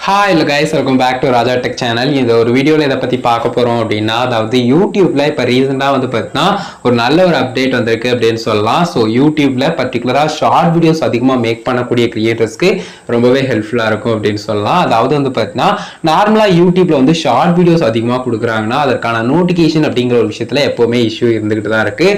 Hi இல்லை guys, welcome back to Raja tech channel. இந்த ஒரு வீடியோவில் இதை பற்றி பார்க்க போகிறோம் அப்படின்னா, அதாவது யூடியூப்ல இப்போ ரீசெண்டாக பார்த்தீங்கன்னா ஒரு நல்ல ஒரு அப்டேட் வந்திருக்கு அப்படின்னு சொல்லலாம். ஸோ யூடியூப்ல பர்டிகுலராக ஷார்ட் வீடியோஸ் அதிகமாக மேக் பண்ணக்கூடிய கிரியேட்டர்ஸ்க்கு ரொம்பவே ஹெல்ப்ஃபுல்லாக இருக்கும் அப்படின்னு சொல்லலாம். அதாவது பார்த்தீங்கன்னா நார்மலாக யூடியூப்ல ஷார்ட் வீடியோஸ் அதிகமாக கொடுக்குறாங்கன்னா அதற்கான நோட்டிஃபிகேஷன் அப்படிங்கிற ஒரு விஷயத்தில் எப்போவுமே இஷ்யூ இருந்துகிட்டு தான் இருக்கு.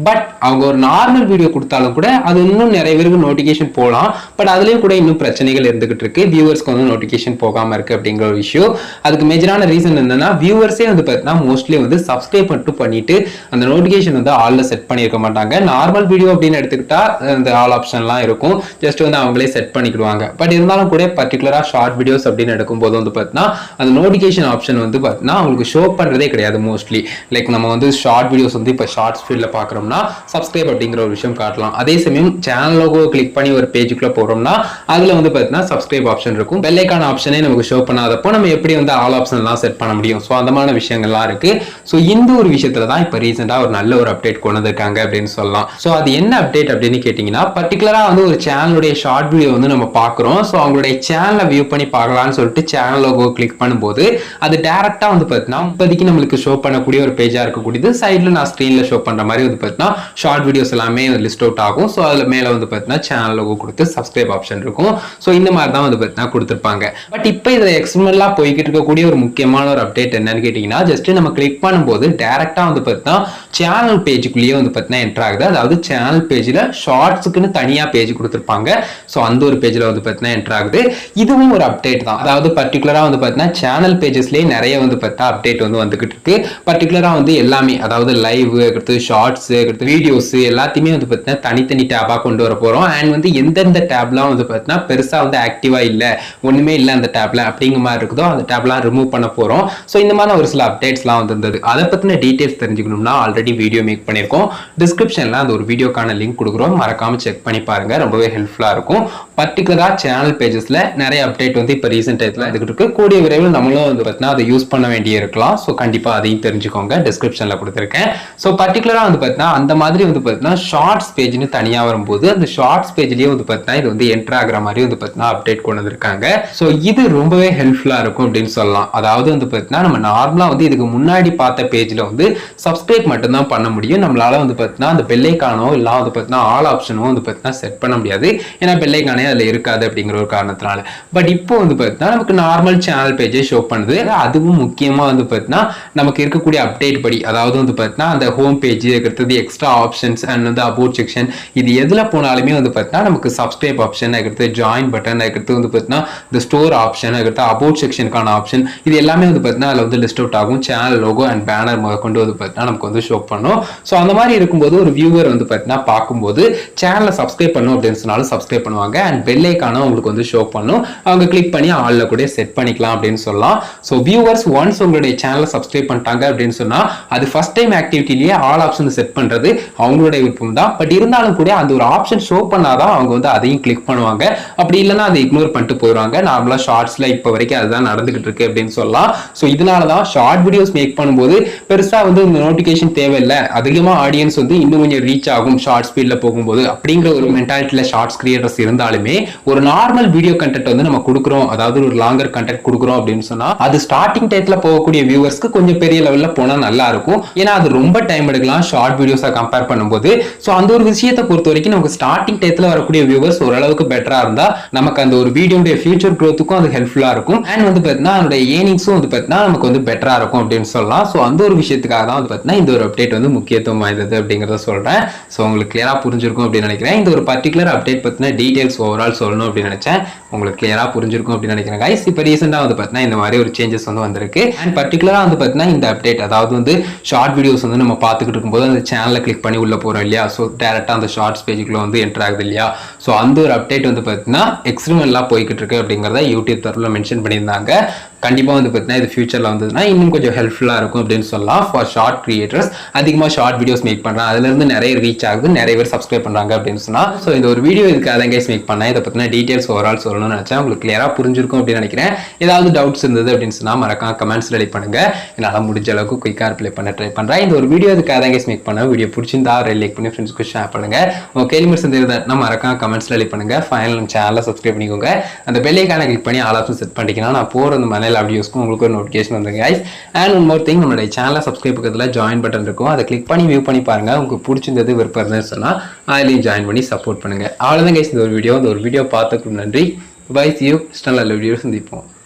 பட் அவங்க ஒரு நார்மல் வீடியோ கொடுத்தாலும் கூட அது இன்னும் நிறைய பேருக்கு நோட்டிஃபிகேஷன் போகலாம். பட் அதுலேயும் கூட இன்னும் பிரச்சனைகள் இருந்துகிட்டு இருக்கு. வியூவர்ஸ்க்கு நோட்டிஃபிகேஷன் போகாம இருக்கு அப்படிங்கிற ஒரு விஷயம். அதுக்கு மேஜரான ரீசன் என்னன்னா, வியூவர்ஸே பார்த்தீங்கன்னா மோஸ்ட்லி சப்ஸ்கிரைப் மட்டும் பண்ணிட்டு அந்த நோட்டிஃபிகேஷன் ஆல்ல செட் பண்ணியிருக்க மாட்டாங்க. நார்மல் வீடியோ அப்படின்னு எடுத்துக்கிட்டா இந்த ஆல் ஆப்ஷன்லாம் இருக்கும், ஜஸ்ட் அவங்களே செட் பண்ணிக்கிடுவாங்க. பட் இருந்தாலும் கூட பர்டிகுலரா ஷார்ட் வீடியோஸ் அப்படின்னு எடுக்கும்போது பார்த்தீங்கன்னா அந்த நோட்டிஃபிகேஷன் ஆப்ஷன் பார்த்தீங்கன்னா அவங்களுக்கு ஷோ பண்றதே கிடையாது. மோஸ்ட்லி லைக் நம்ம ஷார்ட் வீடியோஸ் இப்போ ஷார்ட்ஸ் ஃபீல்ட்ல பாக்குறோம்னா சப்ஸ்கிரைப் அப்படிங்கிற ஒரு விஷயம் காட்டலாம். அதே சமயம் சேனல் லோகோ கிளிக் பண்ணி ஒரு பேஜுக்குள்ள போறோம்னா அதுல பார்த்தீங்கன்னா சப்ஸ்கிரைப் ஆப்ஷன் இருக்கும். பெல் ஐகான் ஆப்ஷன் நமக்கு ஷோ பண்ணாதப்போ நம்ம எப்படி ஆல் ஆப்ஷன்லாம் செட் பண்ண முடியும். ஸோ அந்த மாதிரி விஷயங்கள்லாம் இருக்கு. ஸோ இந்த ஒரு விஷயத்துல தான் இப்போ ரீசெண்டாக ஒரு நல்ல ஒரு அப்டேட் கொண்டு வந்திருக்காங்க அப்படின்னு சொல்லலாம். ஸோ அது என்ன அப்டேட் அப்படின்னு கேட்டீங்கன்னா, பர்டிகுலரா ஒரு சேனலுடைய ஷார்ட் வீடியோ நம்ம பார்க்குறோம். ஸோ அவங்களுடைய சேனலை வியூ பண்ணி பார்க்கலாம்னு சொல்லிட்டு சேனல் லோகோ கிளிக் பண்ணும்போது அது டேரக்டா பார்த்தீங்கன்னா இப்போதைக்கு நம்மளுக்கு ஷோ பண்ணக்கூடிய ஒரு பேஜா இருக்கக்கூடியது. சைட்ல நான் ஸ்க்ரீன்ல ஷோ பண்ற மாதிரி பார்த்தீங்கன்னா ஷார்ட் வீடியோஸ் எல்லாமே லிஸ்ட் அவுட் ஆகும். ஸோ அதுல மேல பார்த்தீங்கன்னா சேனல் லோகோ கொடுத்து சப்ஸ்கிரைப் ஆப்ஷன் இருக்கும். ஸோ இந்த மாதிரி தான் பார்த்தீங்கன்னா கொடுத்துருப்பாங்க. பட் இப்போ இதில் எக்ஸ்டர்னலா போய்கிட்டு இருக்கக்கூடிய ஒரு முக்கியமான ஒரு அப்டேட் என்னன்னு கேட்டீங்கன்னா, ஜஸ்ட் நம்ம கிளிக் பண்ணும்போது டேரக்டா பார்த்தீங்கன்னா சேனல் பேஜுக்குள்ளேயே பார்த்தீங்கன்னா என்டர் ஆகுது. அதாவது சேனல் பேஜ்ல ஷார்ட்ஸுக்குன்னு தனியா பேஜ் கொடுத்துருப்பாங்க. ஸோ அந்த ஒரு பேஜ்ல பார்த்தீங்கன்னா என்டர் ஆகுது. இதுவும் ஒரு அப்டேட் தான். அதாவது பர்டிகுலரா பார்த்தீங்கன்னா சேனல் பேஜஸ்லேயே நிறைய பார்த்தீங்கன்னா அப்டேட் வந்துகிட்டு இருக்கு. பர்டிகுலரா எல்லாமே, அதாவது லைவ், அடுத்து ஷார்ட்ஸ், அடுத்து வீடியோஸ் எல்லாத்தையுமே பார்த்தீங்கன்னா தனித்தனி டேபா கொண்டு வர போறோம். அண்ட் எந்தெந்த டேப்லாம் பார்த்தீங்கன்னா பெருசா ஆக்டிவா இல்ல, ஒண்ணுமே இல்ல அந்த டேப்ல அப்படிங்கிற மாதிரி இருக்குதோ அந்த டேப்லாம் ரிமூவ் பண்ண போறோம். ஸோ இந்த மாதிரி ஒரு சில அப்டேட்ஸ்லாம் வந்திருந்தது. அதை பத்தின டீடைல்ஸ் தெரிஞ்சுக்கணும்னா ஆல்ரெடி வீடியோ மேக் பண்ணியிருக்கோம். டிஸ்கிரிப்ஷன்ல அந்த ஒரு வீடியோக்கான லிங்க் கொடுக்குறோம், மறக்காம செக் பண்ணி பாருங்க, ரொம்பவே ஹெல்ப்ஃபுல்லா இருக்கும். பர்டிகுலரா சேனல் பேஜஸ்ல நிறைய அப்டேட் இப்போ ரீசெண்ட் டைத்துல எடுத்துட்டு இருக்கு. கூடிய விரைவில் நம்மளும் பார்த்தீங்கன்னா அதை யூஸ் பண்ண வேண்டிய இருக்கலாம். ஸோ கண்டிப்பா அதையும் தெரிஞ்சுக்கோங்க, டிஸ்கிரிப்ஷன்ல கொடுத்துருக்கேன். ஸோ பர்டிகுலரா பார்த்தீங்கன்னா அந்த மாதிரி பார்த்தீங்கன்னா ஷார்ட்ஸ் பேஜ்னு தனியா வரும்போது அந்த ஷார்ட்ஸ் பேஜ்லயே பார்த்தீங்கன்னா இது என்டர் ஆகிற மாதிரி பார்த்தீங்கன்னா அப்டேட் கொண்டு வந்திருக்காங்க. ஸோ இது ரொம்பவே ஹெல்ப்ஃபுல்லா இருக்கும் அப்படின்னு சொல்லலாம். அதாவது பார்த்தீங்கன்னா நம்ம நார்மலா இதுக்கு முன்னாடி பார்த்த பேஜ்ல சப்ஸ்கிரைப் மட்டும் தான் பண்ண முடியும். நம்மளால பார்த்தீங்கன்னா அந்த பெல் ஐகானோ இல்ல பார்த்தீங்கன்னா ஆல் ஆப்ஷனோ பார்த்தீங்கன்னா செட் பண்ண முடியாது. ஏன்னா பெல் ஐகானே அதுல இருக்காது அப்படிங்கிற ஒரு காரணத்தினால. பட் இப்போ பார்த்தீங்கன்னா நமக்கு நார்மல் சேனல் பேஜே ஷோ பண்ணுது. அதுவும் முக்கியமா பார்த்தீங்கன்னா நமக்கு இருக்கக்கூடிய அப்டேட் படி, அதாவது பார்த்தீங்கன்னா அந்த ஹோம் பேஜ், அடுத்தது extra options and about section, இது எதுல போனாலுமே பார்த்தீங்கன்னா நமக்கு சப்ஸ்கிரைப் ஆப்ஷன், அடுத்து ஜாயின் பட்டன், அடுத்து பார்த்தீங்கன்னா இந்த ஸ்டோர் ஆப்ஷன், அடுத்து அபவுட் செக்ஷனுக்கான ஆப்ஷன், இது எல்லாமே பார்த்தீங்கன்னா அதுல லிஸ்ட் அவுட் ஆகும். சேனல் லோகோ அண்ட் பேனர் கொண்டு பார்த்தீங்கன்னா நமக்கு ஷோ பண்ணும். ஸோ அந்த மாதிரி இருக்கும்போது ஒரு வியூவர் பார்த்தீங்கன்னா பார்க்கும்போது சேனலை சப்ஸ்கிரைப் பண்ணும் அப்படின்னு சொன்னாலும் சப்ஸ்கிரைப் பண்ணுவாங்க. அண்ட் பெல் ஐகானும் உங்களுக்கு ஷோ பண்ணும். அவங்க கிளிக் பண்ணி ஆல்ல கூட செட் பண்ணிக்கலாம் அப்படின்னு சொல்லலாம். ஸோ வியூவர்ஸ் ஒன்ஸ் உங்களுடைய சேனலை சப்ஸ்கிரைப் பண்ணிட்டாங்க அப்படின்னு சொன்னா அது ஃபர்ஸ்ட் டைம் ஆக்டிவிட்டிலேயே ஆல் ஆப்ஷன் செட் பண்றது அவங்களுடைய விருப்பம் தான். பட் இருந்தாலும் கூட அந்த ஒரு ஆப்ஷன் ஷோ பண்ணாதான் அவங்க அதையும் கிளிக் பண்ணுவாங்க. அப்படி இல்லைன்னா அதை இக்னோர் பண்ணிட்டு போயிடுவாங்க. நார்மலா ஷார்ட்ஸ்ல இப்போ வரைக்கும் அதுதான் நடந்துகிட்டு இருக்கு அப்படின்னு சொல்லலாம். ஸோ இதனாலதான் ஷார்ட் வீடியோஸ் மேக் பண்ணும்போது பெருசா இந்த நோட்டிபிகேஷன் தேவையில்லை, அதிகமா ஆடியன்ஸ் இன்னும் கொஞ்சம் ரீச் ஆகும் ஷார்ட் ஸ்பீட்ல போகும்போது அப்படிங்கிற ஒரு மென்டாலிட்டியில ஷார்ட்ஸ் கிரியேட்டர்ஸ் இருந்தாலுமே ஒரு நார்மல் வீடியோ கண்டென்ட் நம்ம கொடுக்குறோம், அதாவது ஒரு லாங்கர் கண்டென்ட் கொடுக்குறோம் அப்படின்னு சொன்னா அது ஸ்டார்டிங் டைத்துல போகக்கூடிய வியூவர்ஸ்க்கு கொஞ்சம் பெரிய லெவல்ல போனா நல்லா இருக்கும். ஏன்னா அது ரொம்ப டைம் எடுக்கலாம் ஷார்ட் வீடியோஸா கம்பேர் பண்ணும்போது. ஸோ அந்த ஒரு விஷயத்தை பொறுத்த வரைக்கும் நமக்கு ஸ்டார்டிங் டைத்துல வரக்கூடிய வியூவர்ஸ் ஓரளவுக்கு பெட்டரா இருந்தா நமக்கு அந்த ஒரு வீடியோடைய ஃபியூச்சர் க்ரோத்துக்கும் அது ஹெல்ப்ஃபுல்லா இருக்கும். அண்ட் பார்த்தீங்கன்னா அதோட ஏர்னிங்ஸும் பார்த்தீங்கன்னா நமக்கு பெட்டரா இருக்கும் அப்படின்னு சொல்லலாம். ஸோ அந்த ஒரு விஷயத்துக்காக தான் பார்த்தீங்கன்னா இந்த ஒரு அப்டேட் முக்கியத்துவம் வாய்ந்தது அப்படிங்கிறத சொல்றேன். ஸோ உங்களுக்கு கிளியரா புரிஞ்சிருக்கும் அப்படின்னு நினைக்கிறேன். இந்த ஒரு பர்டிகுலர் அப்டேட் பத்தின டீடைல்ஸ் ஓவரால் சொல்லணும் அப்படின்னு நினைச்சேன். உங்களுக்கு கிளியரா புரிஞ்சிருக்கும் அப்படின்னு நினைக்கிறேன் கைஸ். இப்போ ரீசெண்டா பார்த்தீங்கன்னா இந்த மாதிரி ஒரு சேஞ்சஸ் வந்திருக்கு. அண்ட் பர்டிகுலரா பார்த்தீங்கன்னா இந்த அப்டேட், அதாவது ஷார்ட் வீடியோஸ் நம்ம பார்த்துக்கிட்டு இருக்கும்போது அந்த சேனலை கிளிக் பண்ணி உள்ள போறோம் இல்லையா, ஸோ டேரக்டா அந்த ஷார்ட்ஸ் பேஜுக்குள்ள என்டர் ஆகுது இல்லையா. ஸோ அந்த ஒரு அப்டேட் பார்த்தீங்கன்னா எக்ஸ்ட்ரீமலா போய்கிட்டு இருக்கு அப்படிங்கிறத யூடியூப் தரப்புல மென்ஷன் பண்ணியிருந்தாங்க. கண்டிப்பா பார்த்தீங்கன்னா இது ஃபியூச்சர்ல வந்ததுன்னா இன்னும் கொஞ்சம் ஹெல்ப்ஃபுல்லா இருக்கும் அப்படின்னு சொல்லலாம். ஃபார் ஷார்ட் கிரியேட்டர்ஸ் அதிகமா ஷார்ட் வீடியோஸ் மேக் பண்றாங்க, அதுல இருந்து நிறைய ரீச் ஆகுது, நிறைய பேர் சப்ஸ்கிரைப் பண்றாங்க அப்படின்னு சொன்னா. ஸோ இந்த ஒரு வீடியோ இதுக்கு அதை கைஸ் மேக் பண்ணேன். இதை பத்தின டீடைல்ஸ் ஓவரால் சொல்லணும் பண்ணணும்னு நினச்சேன். உங்களுக்கு கிளியராக புரிஞ்சிருக்கும் அப்படின்னு நினைக்கிறேன். ஏதாவது டவுட்ஸ் இருந்தது அப்படின்னு சொன்னால் மறக்காம கமெண்ட்ஸ் ரெடி பண்ணுங்க. என்னால் முடிஞ்ச அளவுக்கு குயிக்காக ரிப்ளை பண்ண ட்ரை பண்ணுறேன். இந்த ஒரு வீடியோ அதுக்காக தான் கைஸ் மேக் பண்ணேன். வீடியோ பிடிச்சிருந்தா லைக் பண்ணி ஃப்ரெண்ட்ஸ்க்கு ஷேர் பண்ணுங்க. உங்க கேள்வி இருந்ததுன்னா மறக்காம கமெண்ட்ஸ் ரெடி பண்ணுங்க. ஃபைனல் சேனலை சப்ஸ்கிரைப் பண்ணிக்கோங்க. அந்த பெல் ஐகானை கிளிக் பண்ணி ஆல் ஆப்ஷன் செட் பண்ணிக்கலாம். நான் போகிற அந்த மலையில வீடியோஸ்க்கும் உங்களுக்கு ஒரு நோட்டிஃபிகேஷன் வந்துங்க guys. And one more thing, நம்மளுடைய சேனலை சப்ஸ்கிரைப் பக்கத்தில் ஜாயின் பட்டன் இருக்கும். அதை கிளிக் பண்ணி வியூ பண்ணி பாருங்க. உங்களுக்கு பிடிச்சிருந்தது விருப்பம் இருந்ததுன்னு சொன்னால் அதுலேயும் ஜாயின் பண்ணி சப்போர்ட் பண்ணுங்க. அவ்வளோதான் கைஸ் இந்த ஒரு வீடியோ. பார்த்துக்கு நன்றி. Bye, see you. நல்ல வீடியோ சந்திப்போம்.